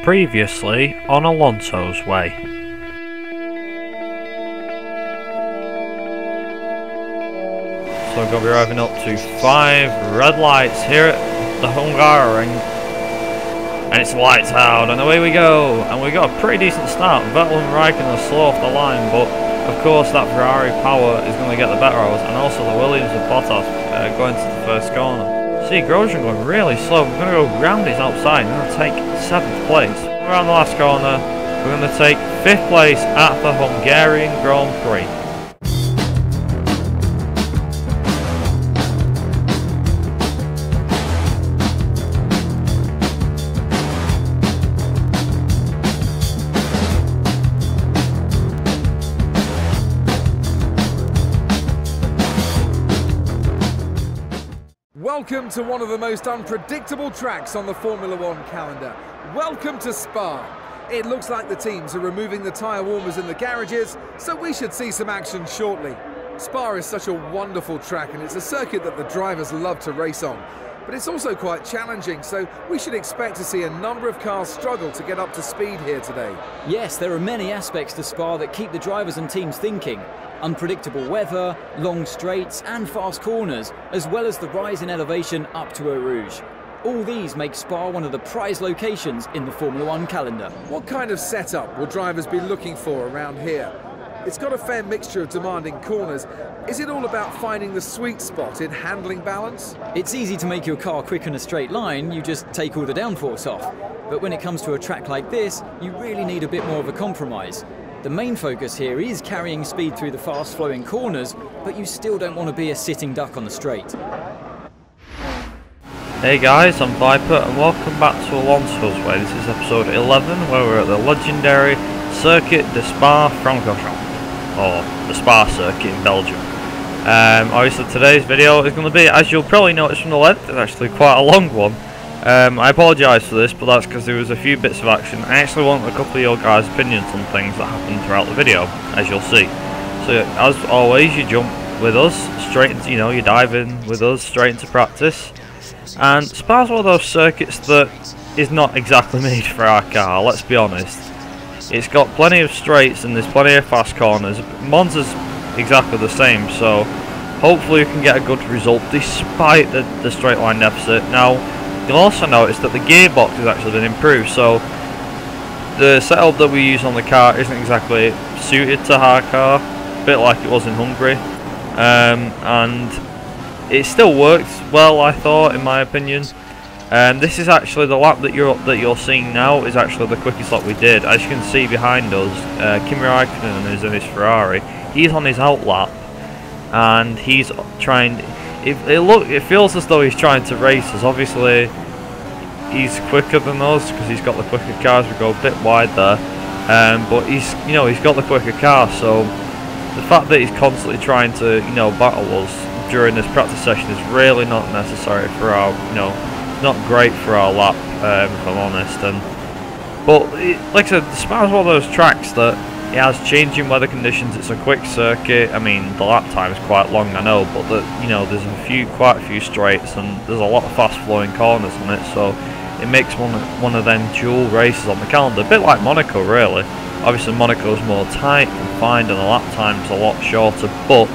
Previously on Alonso's way. So we're going to be arriving up to 5 red lights here at the Hungaroring. And it's lights out and away we go. And we got a pretty decent start. Vettel and Raikkonen are slow off the line, but of course that Ferrari power is going to get the better of us. And also the Williams and Bottas going to the first corner. See, Grosjean going really slow. We're going to go round his outside. We're going to take 7th place. Around the last corner, we're going to take 5th place at the Hungarian Grand Prix. Welcome to one of the most unpredictable tracks on the Formula One calendar. Welcome to Spa. It looks like the teams are removing the tyre warmers in the garages, so we should see some action shortly. Spa is such a wonderful track and it's a circuit that the drivers love to race on. But it's also quite challenging, so we should expect to see a number of cars struggle to get up to speed here today. Yes, there are many aspects to Spa that keep the drivers and teams thinking. Unpredictable weather, long straights and fast corners, as well as the rise in elevation up to Eau Rouge. All these make Spa one of the prize locations in the Formula One calendar. What kind of setup will drivers be looking for around here? It's got a fair mixture of demanding corners. Is it all about finding the sweet spot in handling balance? It's easy to make your car quick in a straight line, you just take all the downforce off. But when it comes to a track like this, you really need a bit more of a compromise. The main focus here is carrying speed through the fast-flowing corners, but you still don't want to be a sitting duck on the straight. Hey guys, I'm Viper and welcome back to Alonso's Way. This is episode 11 where we're at the legendary Circuit De Spa Francorchamps, or the Spa circuit in Belgium. Obviously today's video is going to be, as you'll probably notice from the length, it's actually quite a long one. I apologise for this, but that's because there was a few bits of action. I actually want a couple of your guys' opinions on things that happened throughout the video, as you'll see. So as always, you jump with us straight into, you dive in with us straight into practice. And Spa's one of those circuits that is not exactly made for our car, let's be honest. It's got plenty of straights and there's plenty of fast corners. Monza's exactly the same, so hopefully we can get a good result despite the straight line deficit. Now, you'll also notice that the gearbox has actually been improved, so the setup that we use on the car isn't exactly suited to our car, a bit like it was in Hungary, and it still works well, I thought, in my opinion. This is actually the lap that you're seeing now is actually the quickest lap we did. As you can see behind us, Kimi Raikkonen is in his Ferrari. He's on his out lap, and he's trying. It feels as though he's trying to race us. Obviously, he's quicker than us because he's got the quicker cars. We go a bit wide there, but he's got the quicker car. So the fact that he's constantly trying to battle us during this practice session is really not necessary for our not great for our lap, if I'm honest. But like I said, Spa's one of those tracks that it has changing weather conditions. It's a quick circuit. I mean, the lap time is quite long, I know, but there's quite a few straights and there's a lot of fast-flowing corners on it, so it makes one of them dual races on the calendar, a bit like Monaco, really. Obviously, Monaco's more tight, confined, and the lap time's a lot shorter. But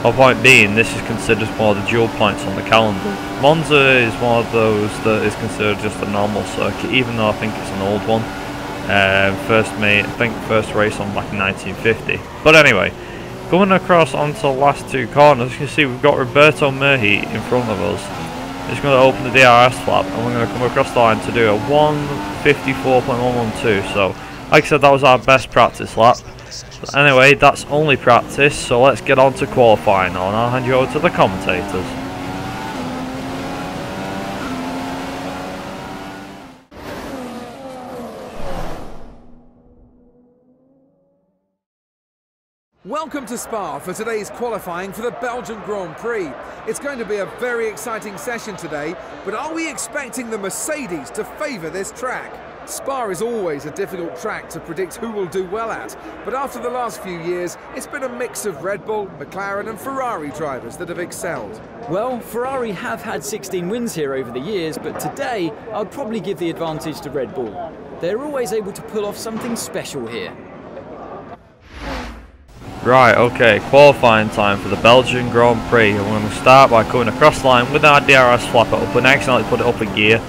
my point being, this is considered more the dual points on the calendar. Monza is one of those that is considered just a normal circuit, even though I think it's an old one. First race on back in 1950. But anyway, going across onto the last 2 corners, you can see we've got Roberto Merhi in front of us. He's going to open the DRS flap, and we're going to come across the line to do a 1:54.112. So, like I said, that was our best practice lap. But anyway, that's only practice, so let's get on to qualifying now, and I'll hand you over to the commentators. Welcome to Spa for today's qualifying for the Belgian Grand Prix. It's going to be a very exciting session today, but are we expecting the Mercedes to favour this track? Spa is always a difficult track to predict who will do well at, but after the last few years, it's been a mix of Red Bull, McLaren and Ferrari drivers that have excelled. Well, Ferrari have had 16 wins here over the years, but today I'd probably give the advantage to Red Bull. They're always able to pull off something special here. Right, okay, qualifying time for the Belgian Grand Prix. I'm going to start by coming across the line with our DRS flapper up and accidentally put it up a gear,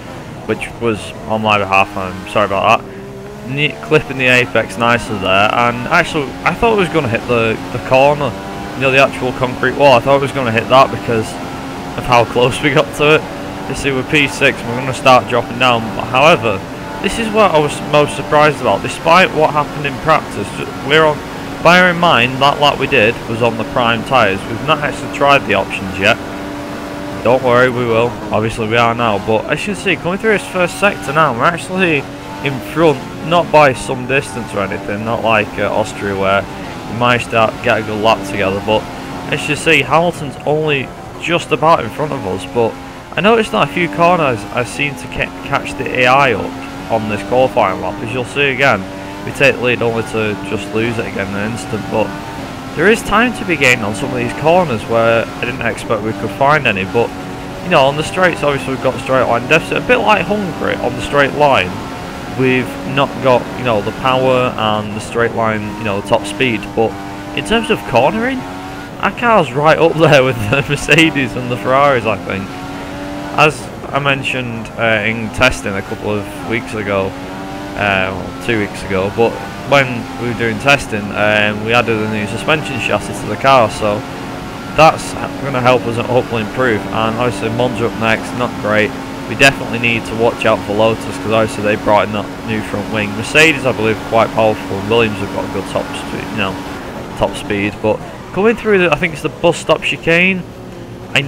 which was on my behalf. I'm sorry about that. Clipping the apex nicely there, and actually I thought it was going to hit the corner, you know, the actual concrete wall. I thought it was going to hit that because of how close we got to it. You see, with P6 we're going to start dropping down. However, this is what I was most surprised about. Despite what happened in practice, bear in mind that lap we did was on the prime tyres. We've not actually tried the options yet. Don't worry, we will. Obviously we are now, but as you can see, coming through this first sector now, we're actually in front, not by some distance or anything, not like Austria where we managed to get a good lap together, but as you see, Hamilton's only just about in front of us. But I noticed that a few corners I seem to catch the AI up on this qualifying lap. As you'll see again, we take the lead only to just lose it again in an instant, but there is time to be gained on some of these corners where I didn't expect we could find any. But you know, on the straights obviously we've got straight line deficit, a bit like Hungary on the straight line. We've not got, you know, the power and the straight line, you know, the top speed, but in terms of cornering, our car's right up there with the Mercedes and the Ferraris, I think. As I mentioned in testing a couple of weeks ago, 2 weeks ago, but when we were doing testing, we added a new suspension chassis to the car, so that's going to help us hopefully improve. And obviously Monza up next, not great. We definitely need to watch out for Lotus because obviously they brought in that new front wing. Mercedes, I believe, quite powerful. Williams have got a good top speed, you know, top speed. But coming through the, I think it's the bus stop chicane. I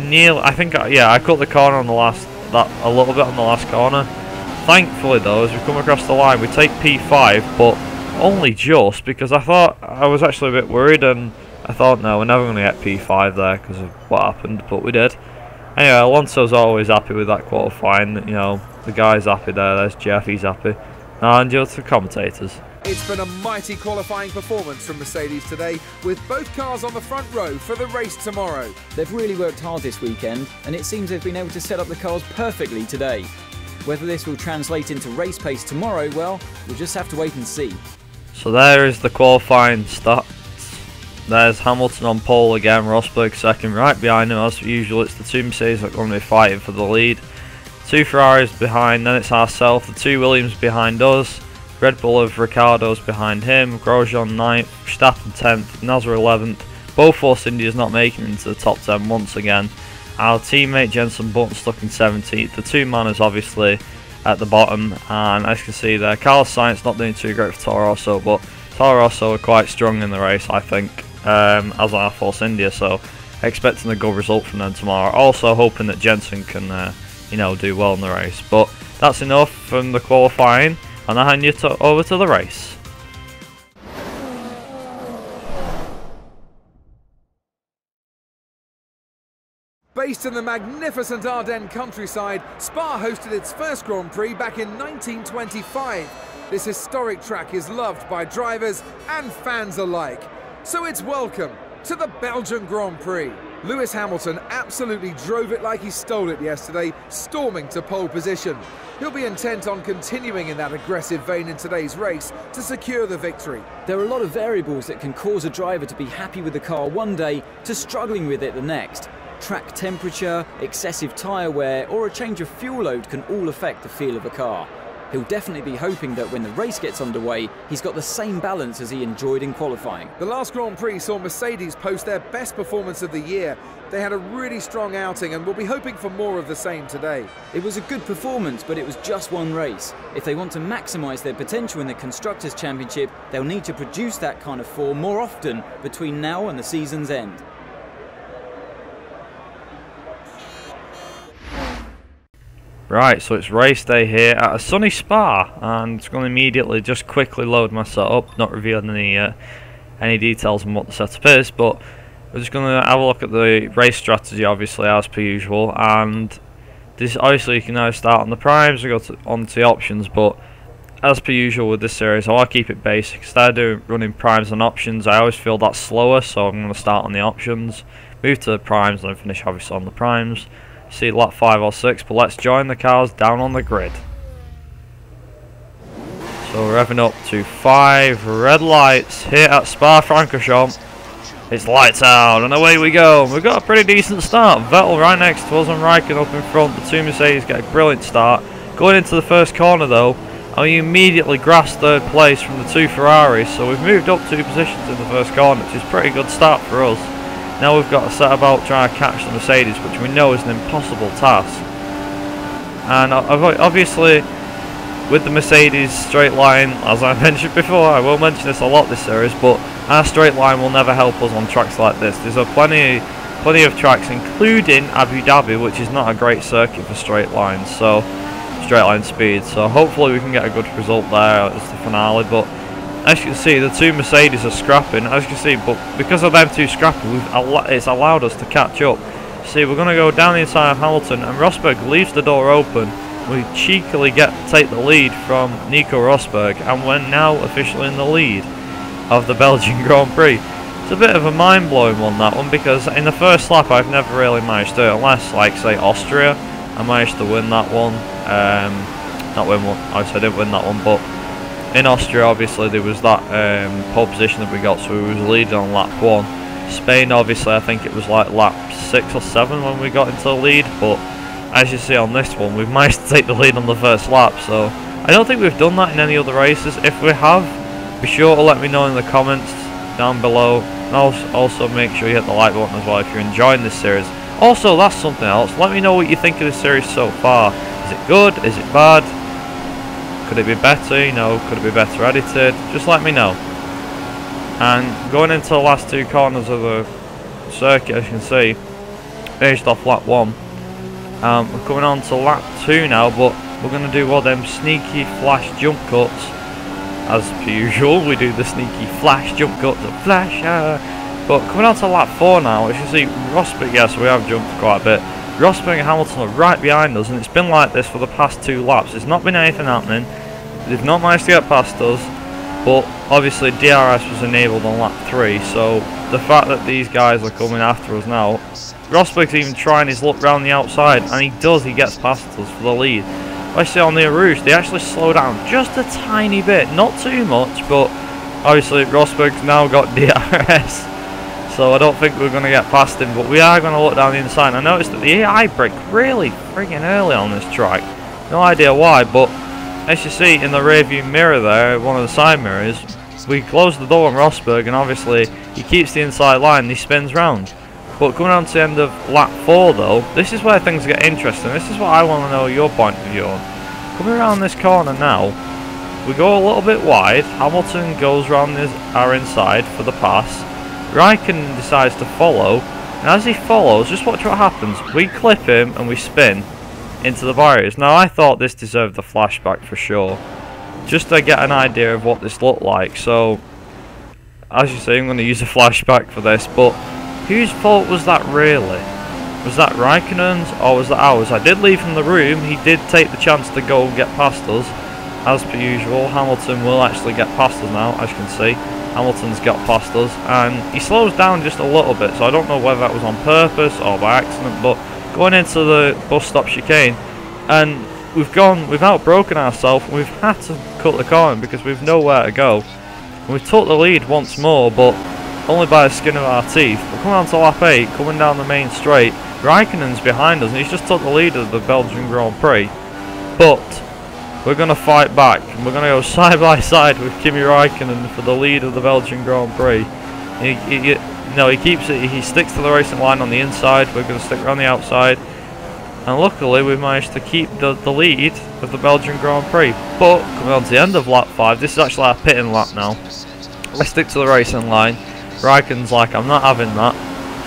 cut the corner on the last, a little bit on the last corner. Thankfully though, as we come across the line, we take P5, but only just, because I was actually a bit worried, and I thought, no, we're never going to get P5 there because of what happened, but we did. Anyway, Alonso's always happy with that qualifying. You know, the guy's happy there. There's Jeff, he's happy. Now, and you're to the commentators. It's been a mighty qualifying performance from Mercedes today, with both cars on the front row for the race tomorrow. They've really worked hard this weekend, and it seems they've been able to set up the cars perfectly today. Whether this will translate into race pace tomorrow, well, we'll just have to wait and see. So there is the qualifying stats. There's Hamilton on pole again, Rosberg second, right behind him as usual. It's the two Mercedes that are going to be fighting for the lead. Two Ferraris behind, then it's ourselves, the two Williams behind us. Red Bull of Ricciardo's behind him, Grosjean 9th, Verstappen 10th, Nasser 11th. Both Force India's not making it into the top 10 once again. Our teammate Jenson Button stuck in 17th. The two Manners obviously at the bottom, and as you can see there, Carlos Sainz not doing too great for Toro Rosso, but Toro Rosso are quite strong in the race, I think, as are Force India, so expecting a good result from them tomorrow. Also hoping that Jenson can you know, do well in the race. But that's enough from the qualifying, and I hand you over to the race. Based in the magnificent Ardennes countryside, Spa hosted its first Grand Prix back in 1925. This historic track is loved by drivers and fans alike. So it's welcome to the Belgian Grand Prix. Lewis Hamilton absolutely drove it like he stole it yesterday, storming to pole position. He'll be intent on continuing in that aggressive vein in today's race to secure the victory. There are a lot of variables that can cause a driver to be happy with the car one day to struggling with it the next. Track temperature, excessive tyre wear, or a change of fuel load can all affect the feel of a car. He'll definitely be hoping that when the race gets underway, he's got the same balance as he enjoyed in qualifying. The last Grand Prix saw Mercedes post their best performance of the year. They had a really strong outing and will be hoping for more of the same today. It was a good performance, but it was just one race. If they want to maximise their potential in the Constructors' Championship, they'll need to produce that kind of form more often between now and the season's end. Right, so it's race day here at a sunny Spa, and it's going to immediately just quickly load my setup, not revealing any details on what the setup is, but we're just going to have a look at the race strategy, obviously, as per usual. And this, obviously, you can now start on the primes, we go on to the options, but as per usual with this series, I want to keep it basic. Instead of running primes and options, I always feel that's slower, so I'm going to start on the options, move to the primes, and then finish obviously on the primes. See lap 5 or 6, but let's join the cars down on the grid. So we're revving up to 5 red lights here at Spa Francorchamps. It's lights out and away we go. We've got a pretty decent start. Vettel right next to us and Raikkonen up in front. The two Mercedes get a brilliant start. Going into the first corner though, and we immediately grasped third place from the two Ferraris. So we've moved up 2 positions in the first corner, which is a pretty good start for us. Now we've got to set about trying to catch the Mercedes, which we know is an impossible task. And obviously, with the Mercedes straight line, as I mentioned before, I will mention this a lot this series, but our straight line will never help us on tracks like this. There's plenty of tracks, including Abu Dhabi, which is not a great circuit for straight lines, so straight line speed. So hopefully we can get a good result there as the finale. But as you can see, the two Mercedes are scrapping. As you can see, but because of them two scrapping, it's allowed us to catch up. See, we're going to go down the inside of Hamilton, and Rosberg leaves the door open. We cheekily take the lead from Nico Rosberg, and we're now officially in the lead of the Belgian Grand Prix. It's a bit of a mind-blowing one, that one, because in the first lap I've never really managed to, unless like say Austria, I managed to win that one. Not win one, obviously I didn't win that one, but in Austria obviously there was that pole position that we got, so we was leading on lap 1. Spain obviously I think it was like lap 6 or 7 when we got into the lead, but as you see on this one, we've managed to take the lead on the first lap, so I don't think we've done that in any other races. If we have, be sure to let me know in the comments down below, and also make sure you hit the like button as well if you're enjoying this series. Also, that's something else, let me know what you think of this series so far. Is it good? Is it bad? Could it be better? You know, could it be better edited? Just let me know. And going into the last 2 corners of the circuit, as you can see, finished off lap 1. We're coming on to lap 2 now, but we're going to do all them sneaky flash jump cuts. As per usual, we do the sneaky flash jump cuts, but coming on to lap 4 now, as you see, Rosberg, yes, we have jumped quite a bit. Rosberg and Hamilton are right behind us, and it's been like this for the past 2 laps. There's not been anything happening. They've not managed to get past us, but obviously DRS was enabled on lap 3, so the fact that these guys are coming after us now, Rosberg's even trying his luck round the outside, and he gets past us for the lead. I see on the Rouge, they actually slow down just a tiny bit, not too much, but obviously Rosberg's now got DRS, so I don't think we're going to get past him, but we are going to look down the inside. I noticed that the AI brake really friggin' early on this track, no idea why, but as you see in the rear view mirror there, one of the side mirrors, we close the door on Rosberg, and obviously he keeps the inside line and he spins round. But coming on to the end of lap 4 though, this is where things get interesting. This is what I want to know your point of view on. Coming around this corner now, we go a little bit wide. Hamilton goes round our inside for the pass. Raikkonen decides to follow, and as he follows, just watch what happens. We clip him and we spin into the barriers. Now I thought this deserved the flashback for sure, just to get an idea of what this looked like. So as you see, I'm going to use a flashback for this, but whose fault was that really? Was that Raikkonen's or was that ours? I did leave him the room. He did take the chance to go and get past us. As per usual, Hamilton will actually get past us now, as you can see. Hamilton's got past us, and he slows down just a little bit, so I don't know whether that was on purpose or by accident, but going into the bus stop chicane, and we've outbroken ourselves, and we've had to cut the corner because we've nowhere to go. And we took the lead once more, but only by the skin of our teeth. We're coming on to lap 8, coming down the main straight. Raikkonen's behind us, and he's just took the lead of the Belgian Grand Prix. But we're going to fight back, and we're going to go side by side with Kimi Raikkonen for the lead of the Belgian Grand Prix. He keeps it. He sticks to the racing line on the inside. We're going to stick around the outside, and luckily we managed to keep the lead of the Belgian Grand Prix. But coming on to the end of lap 5, this is actually our pitting lap now. I stick to the racing line. Raikkonen's like, I'm not having that,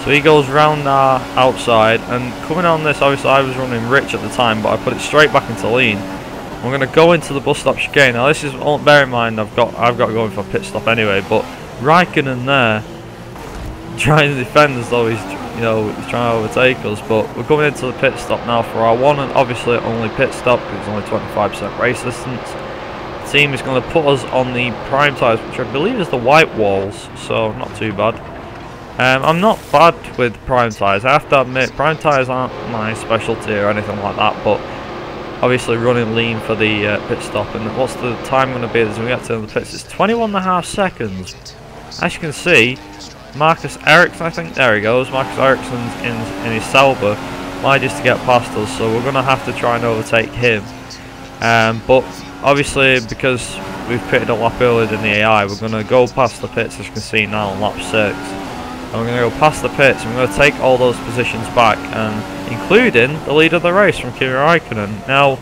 so he goes round our outside, and coming on this, obviously I was running rich at the time, but I put it straight back into lean. We're going to go into the bus stop chicane. Now this is, bear in mind, I've got to go in for a pit stop anyway, but Raikkonen there trying to defend as though he's trying to overtake us, but we're coming into the pit stop now for our one and obviously only pit stop because it's only 25% race distance. team is going to put us on the prime tyres, which I believe is the white walls, so not too bad. I'm not bad with prime tyres. I have to admit, prime tyres aren't my specialty or anything like that, but obviously running lean for the pit stop. And what's the time going to be as we get to the pits? It's 21.5 seconds. As you can see, Marcus Ericsson, I think, there he goes. Marcus Ericsson's in his Sauber, manages to get past us, so we're going to have to try and overtake him. But obviously, because we've pitted a lap earlier than the AI, we're going to go past the pits, as you can see now, on lap 6. And we're going to go past the pits, and we're going to take all those positions back, and including the lead of the race from Kimi Räikkönen. Now,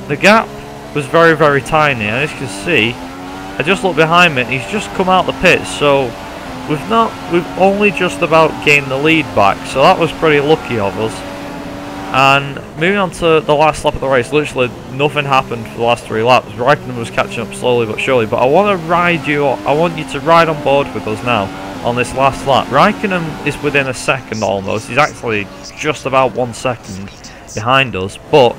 the gap was very, very tiny, and as you can see, I just looked behind me, and he's just come out the pits, so we've only just about gained the lead back, so that was pretty lucky of us. And moving on to the last lap of the race, literally nothing happened for the last 3 laps. Räikkönen was catching up slowly but surely, but I want you to ride on board with us now on this last lap. Räikkönen is within a second almost. He's actually just about 1 second behind us, but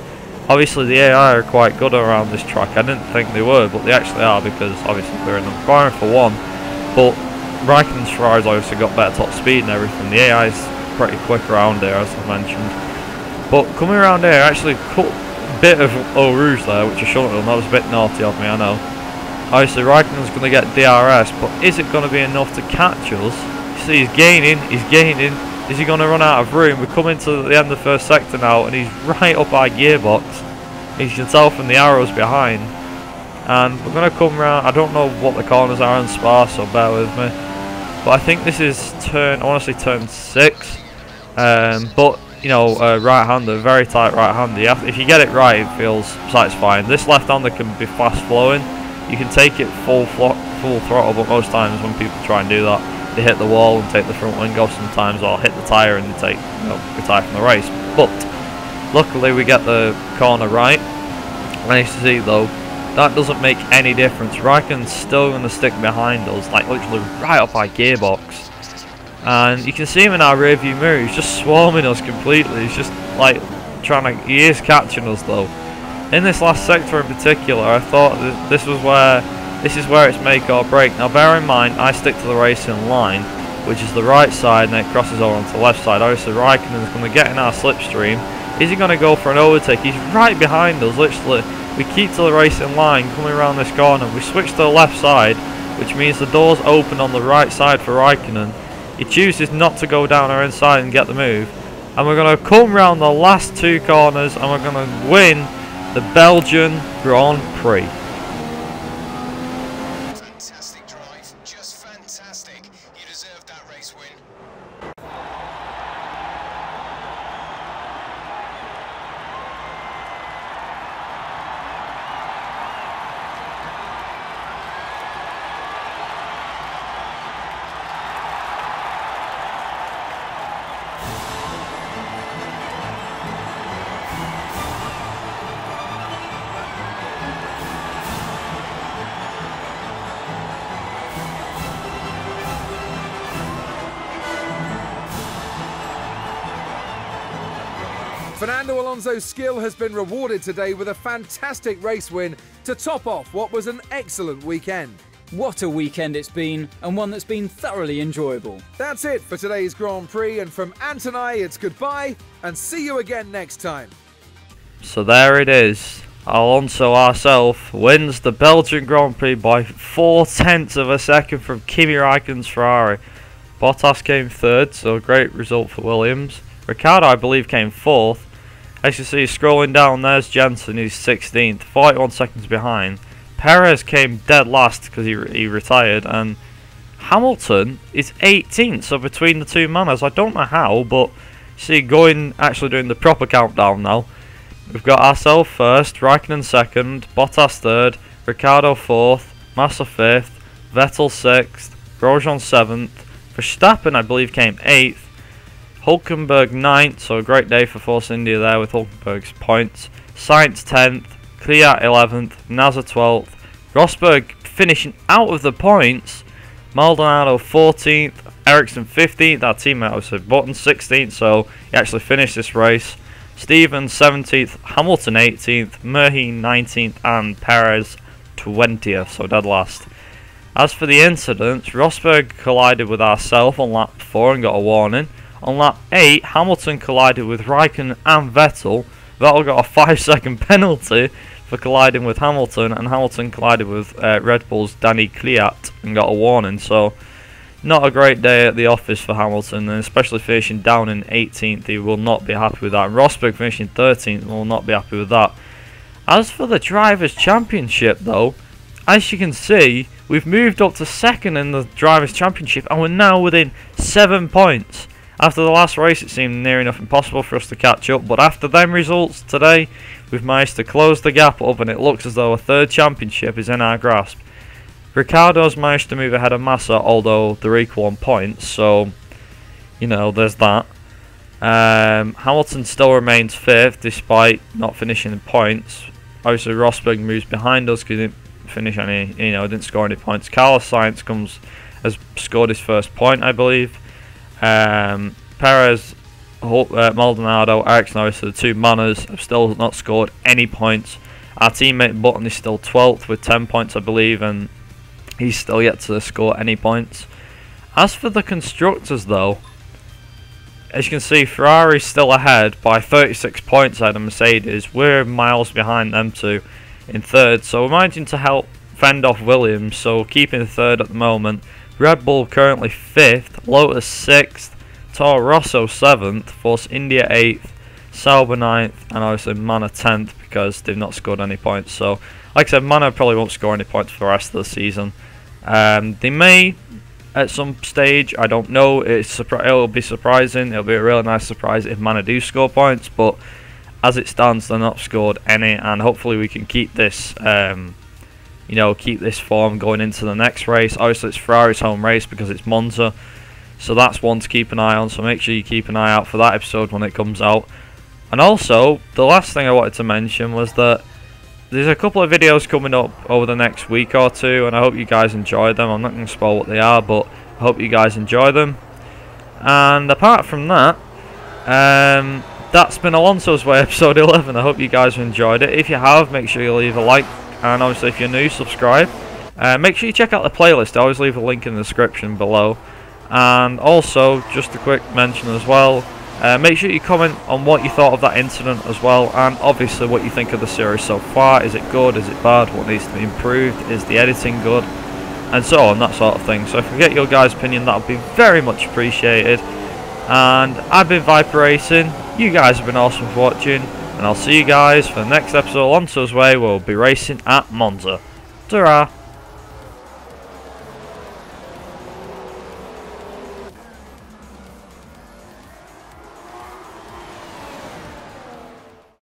obviously the AI are quite good around this track. I didn't think they were, but they actually are, because obviously they're in the McLaren for one, but Räikkönen's Ferrari's obviously got better top speed and everything. The AI is pretty quick around here, as I mentioned. But coming around here, I actually cut a bit of Eau Rouge there, which I shouldn't have done. That was a bit naughty of me, I know. Obviously, Räikkönen's going to get DRS, but is it going to be enough to catch us? You see, he's gaining. Is he going to run out of room? We're coming to the end of the first sector now, and he's right up our gearbox. You can tell from the arrows behind. And we're going to come round. I don't know what the corners are in Spa, so bear with me. But I think this is turn, I want to say turn 6. But you know, right-hander, very tight right-hander. If you get it right, it feels satisfying. This left-hander can be fast-flowing. You can take it full throttle, but most times when people try and do that, they hit the wall and take the front wing off sometimes, or hit the tyre and they retire from the race. But luckily, we get the corner right. Nice to see though. That doesn't make any difference. Räikkönen's still going to stick behind us, like literally right up our gearbox. And you can see him in our rear view mirror. He's just swarming us completely. He's just like he is catching us though. In this last sector in particular, I thought this is where it's make or break. Now bear in mind, I stick to the racing line, which is the right side, and then it crosses over onto the left side. Obviously Räikkönen's going to get in our slipstream. Is he going to go for an overtake? He's right behind us, literally. We keep to the racing line, coming around this corner. We switch to the left side, which means the doors open on the right side for Räikkönen. He chooses not to go down our inside and get the move. And we're going to come round the last 2 corners, and we're going to win the Belgian Grand Prix. Fantastic drive, just fantastic. You deserve that race win. Fernando Alonso's skill has been rewarded today with a fantastic race win to top off what was an excellent weekend. What a weekend it's been, and one that's been thoroughly enjoyable. That's it for today's Grand Prix, and from Ant and I, it's goodbye, and see you again next time. So there it is. Alonso ourselves wins the Belgian Grand Prix by 0.4 of a second from Kimi Räikkönen's Ferrari. Bottas came 3rd, so a great result for Williams. Ricciardo, I believe, came 4th. As you see, scrolling down, there's Jensen, who's 16th, 41 seconds behind. Perez came dead last because he retired, and Hamilton is 18th, so between the 2 manners, I don't know how, but see, actually doing the proper countdown now. We've got ourselves 1st, Räikkönen 2nd, Bottas 3rd, Ricciardo 4th, Massa 5th, Vettel 6th, Grosjean 7th, Verstappen, I believe, came 8th, Hulkenberg 9th, so a great day for Force India there with Hulkenberg's points. Sainz 10th, Kvyat 11th, Nasser 12th, Rosberg finishing out of the points, Maldonado 14th, Ericsson 15th, our teammate obviously Button 16th, so he actually finished this race. Stevens 17th, Hamilton 18th, Murray 19th, and Perez 20th, so dead last. As for the incidents, Rosberg collided with ourselves on lap 4 and got a warning. On lap 8, Hamilton collided with Raikkonen and Vettel. Vettel got a 5-second penalty for colliding with Hamilton, and Hamilton collided with Red Bull's Danny Kvyat and got a warning. So not a great day at the office for Hamilton, and especially finishing down in 18th, he will not be happy with that. And Rosberg finishing 13th will not be happy with that. As for the Drivers' Championship though, as you can see, we've moved up to 2nd in the Drivers' Championship, and we're now within 7 points. After the last race, it seemed near enough impossible for us to catch up, but after them results today, we've managed to close the gap up, and it looks as though a 3rd championship is in our grasp. Ricciardo's managed to move ahead of Massa, although they're equal on points, so, you know, there's that. Hamilton still remains 5th, despite not finishing in points. Obviously, Rosberg moves behind us because he didn't finish any, didn't score any points. Carlos Sainz has scored his 1st point, I believe. Perez, Maldonado, Ericsson, obviously the 2 Manas, have still not scored any points. Our teammate Button is still 12th with 10 points, I believe, and he's still yet to score any points. As for the constructors though, as you can see, Ferrari's still ahead by 36 points ahead of Mercedes. We're miles behind them two in 3rd, so we're managing to help fend off Williams, so keeping 3rd at the moment. Red Bull currently 5th, Lotus 6th, Toro Rosso 7th, Force India 8th, Sauber 9th, and obviously Mana 10th because they've not scored any points. So, like I said, Mana probably won't score any points for the rest of the season. They may at some stage, I don't know. It'll be surprising. It'll be a really nice surprise if Mana do score points, but as it stands, they're not scored any, and hopefully we can keep this. Keep this form going into the next race. Obviously, it's Ferrari's home race because it's Monza, so that's one to keep an eye on. So make sure you keep an eye out for that episode when it comes out. And also, the last thing I wanted to mention was that there's a couple of videos coming up over the next week or two, and I hope you guys enjoy them. I'm not going to spoil what they are, but I hope you guys enjoy them. And apart from that, that's been Alonso's Way episode 11. I hope you guys have enjoyed it. If you have, make sure you leave a like. And obviously if you're new, subscribe. Make sure you check out the playlist. I always leave a link in the description below. And also, just a quick mention as well, make sure you comment on what you thought of that incident as well, and obviously what you think of the series so far. Is it good? Is it bad? What needs to be improved? Is the editing good? And so on, that sort of thing. So if we get your guys' opinion, that would be very much appreciated. And I've been Viper Racing. You guys have been awesome for watching. And I'll see you guys for the next episode of Alonso's Way, where we'll be racing at Monza. Ta-ra!